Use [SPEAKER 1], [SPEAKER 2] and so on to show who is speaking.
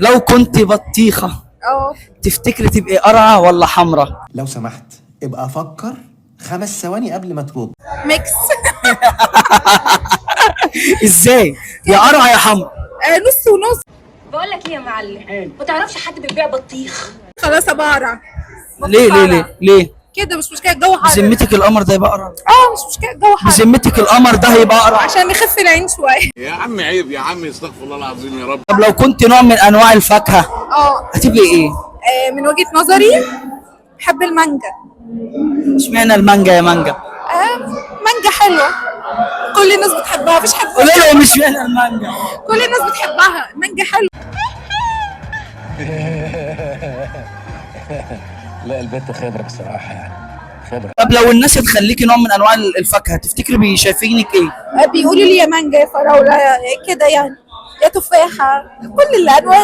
[SPEAKER 1] لو كنت بطيخة تفتكري تبقي قرعة ولا حمرا؟
[SPEAKER 2] لو سمحت ابقى افكر 5 ثواني قبل ما ترد.
[SPEAKER 3] ميكس.
[SPEAKER 1] ازاي؟ يا قرعة يا حمرا.
[SPEAKER 3] نص ونص.
[SPEAKER 4] بقول لك ايه يا معلم، ما تعرفش حد بيبيع بطيخ؟
[SPEAKER 3] خلاص ابقى
[SPEAKER 1] ليه؟
[SPEAKER 3] كده مش مشكله، الجو حر.
[SPEAKER 1] بذمتك القمر ده يبقى قرعة؟
[SPEAKER 3] مش مشكله، الجو حر.
[SPEAKER 1] بذمتك القمر ده هيبقى قرعة؟
[SPEAKER 3] عشان نخف العين شويه.
[SPEAKER 5] يا عم عيب يا عم، استغفر الله العظيم يا رب.
[SPEAKER 1] طب لو كنت نوع من انواع الفاكهة هتبقي ايه؟
[SPEAKER 3] من وجهه نظري بحب المانجا.
[SPEAKER 1] اشمعنى المانجا يا مانجا؟
[SPEAKER 3] مانجا حلوه، كل الناس بتحبها، مفيش حد.
[SPEAKER 1] قولي لهم اشمعنى المانجا.
[SPEAKER 3] كل الناس بتحبها، المانجا حلوه.
[SPEAKER 6] لا البنت خبرة بصراحة يعني، خبرة.
[SPEAKER 1] طب لو الناس تخليكي نوع من انواع الفاكهة تفتكري شايفينك ايه؟
[SPEAKER 3] بيقولوا لي يا مانجا يا فراوله كده يعني، يا تفاحه، كل الانواع.